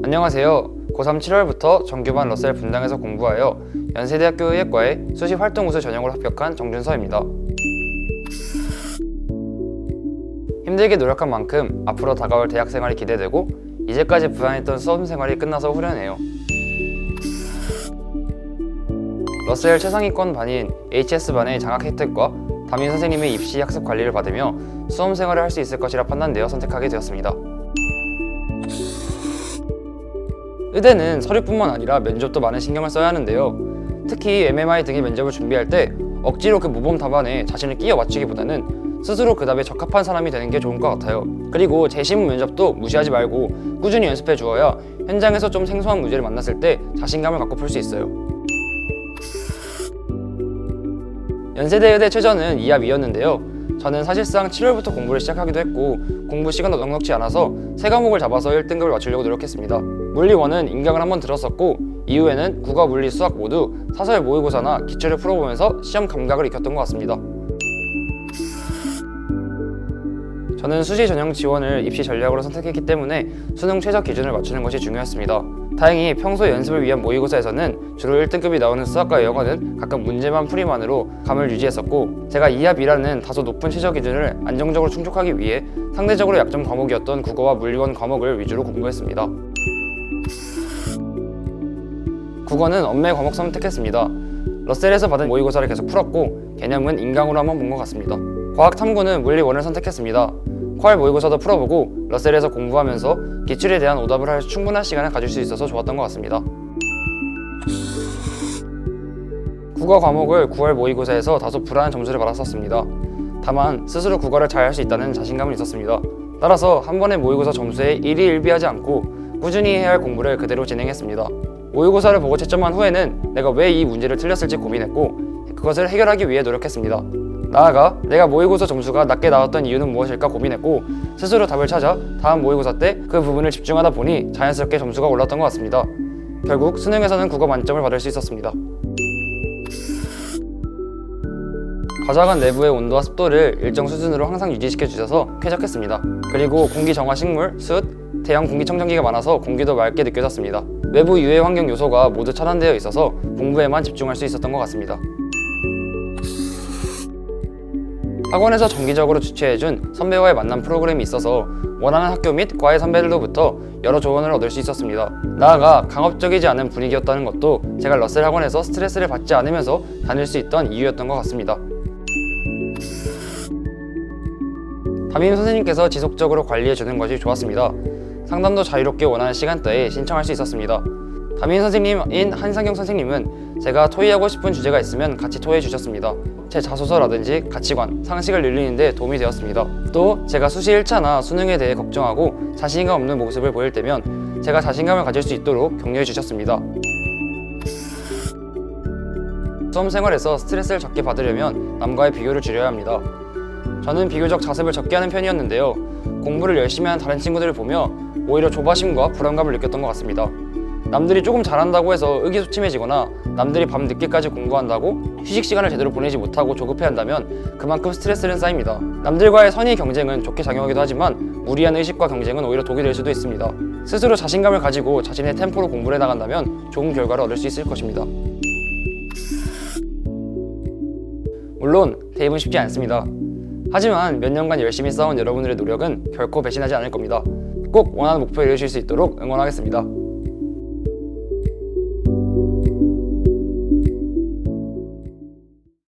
안녕하세요. 고3 7월부터 정규반 러셀 분당에서 공부하여 연세대학교 의예과에 수시 활동 우수 전형으로 합격한 정준서입니다. 힘들게 노력한 만큼 앞으로 다가올 대학 생활이 기대되고 이제까지 불안했던 수험 생활이 끝나서 후련해요. 러셀 최상위권 반인 HS반의 장학 혜택과 담임 선생님의 입시 학습 관리를 받으며 수험 생활을 할 수 있을 것이라 판단되어 선택하게 되었습니다. 의대는 서류뿐만 아니라 면접도 많은 신경을 써야 하는데요. 특히 MMI 등의 면접을 준비할 때 억지로 그 모범 답안에 자신을 끼워 맞추기보다는 스스로 그 답에 적합한 사람이 되는 게 좋은 것 같아요. 그리고 재시문 면접도 무시하지 말고 꾸준히 연습해 주어야 현장에서 좀 생소한 문제를 만났을 때 자신감을 갖고 풀 수 있어요. 연세대 의대 최저는 2합 2였는데요. 저는 사실상 7월부터 공부를 시작하기도 했고 공부 시간도 넉넉지 않아서 세 과목을 잡아서 1등급을 맞추려고 노력했습니다. 물리 1은 인강을 한번 들었었고 이후에는 국어, 물리, 수학 모두 사설 모의고사나 기출을 풀어보면서 시험 감각을 익혔던 것 같습니다. 저는 수시 전형 지원을 입시 전략으로 선택했기 때문에 수능 최저 기준을 맞추는 것이 중요했습니다. 다행히 평소 연습을 위한 모의고사에서는 주로 1등급이 나오는 수학과 영어는 가끔 문제만 풀이만으로 감을 유지했었고 제가 2합 2라는 다소 높은 최저 기준을 안정적으로 충족하기 위해 상대적으로 약점 과목이었던 국어와 물리원 과목을 위주로 공부했습니다. 국어는 언매 과목 선택했습니다. 러셀에서 받은 모의고사를 계속 풀었고 개념은 인강으로 한번 본 것 같습니다. 과학 탐구는 물리 1을 선택했습니다. 퀄 모의고사도 풀어보고 러셀에서 공부하면서 기출에 대한 오답을 할 충분한 시간을 가질 수 있어서 좋았던 것 같습니다. 국어 과목을 9월 모의고사에서 다소 불안한 점수를 받았었습니다. 다만 스스로 국어를 잘 할 수 있다는 자신감은 있었습니다. 따라서 한 번의 모의고사 점수에 일희일비하지 않고 꾸준히 해야 할 공부를 그대로 진행했습니다. 모의고사를 보고 채점한 후에는 내가 왜 이 문제를 틀렸을지 고민했고 그것을 해결하기 위해 노력했습니다. 나아가 내가 모의고사 점수가 낮게 나왔던 이유는 무엇일까 고민했고 스스로 답을 찾아 다음 모의고사 때 그 부분을 집중하다 보니 자연스럽게 점수가 올랐던 것 같습니다. 결국 수능에서는 국어 만점을 받을 수 있었습니다. 과자관 내부의 온도와 습도를 일정 수준으로 항상 유지시켜 주셔서 쾌적했습니다. 그리고 공기 정화 식물, 숯, 대형 공기청정기가 많아서 공기도 맑게 느껴졌습니다. 외부 유해 환경 요소가 모두 차단되어 있어서 공부에만 집중할 수 있었던 것 같습니다. 학원에서 정기적으로 주최해준 선배와의 만남 프로그램이 있어서 원하는 학교 및 과외 선배들로부터 여러 조언을 얻을 수 있었습니다. 나아가 강압적이지 않은 분위기였다는 것도 제가 러셀 학원에서 스트레스를 받지 않으면서 다닐 수 있던 이유였던 것 같습니다. 담임 선생님께서 지속적으로 관리해주는 것이 좋았습니다. 상담도 자유롭게 원하는 시간대에 신청할 수 있었습니다. 담임 선생님인 한상경 선생님은 제가 토의하고 싶은 주제가 있으면 같이 토의해 주셨습니다. 제 자소서라든지 가치관, 상식을 늘리는 데 도움이 되었습니다. 또 제가 수시 1차나 수능에 대해 걱정하고 자신감 없는 모습을 보일 때면 제가 자신감을 가질 수 있도록 격려해 주셨습니다. 수험 생활에서 스트레스를 적게 받으려면 남과의 비교를 줄여야 합니다. 저는 비교적 자습을 적게 하는 편이었는데요. 공부를 열심히 하는 다른 친구들을 보며 오히려 조바심과 불안감을 느꼈던 것 같습니다. 남들이 조금 잘한다고 해서 의기소침해지거나 남들이 밤 늦게까지 공부한다고 휴식 시간을 제대로 보내지 못하고 조급해한다면 그만큼 스트레스는 쌓입니다. 남들과의 선의 경쟁은 좋게 작용하기도 하지만 무리한 의식과 경쟁은 오히려 독이 될 수도 있습니다. 스스로 자신감을 가지고 자신의 템포로 공부를 해나간다면 좋은 결과를 얻을 수 있을 것입니다. 물론 대입은 쉽지 않습니다. 하지만 몇 년간 열심히 쌓아온 여러분들의 노력은 결코 배신하지 않을 겁니다. 꼭 원하는 목표에 이르실 수 있도록 응원하겠습니다.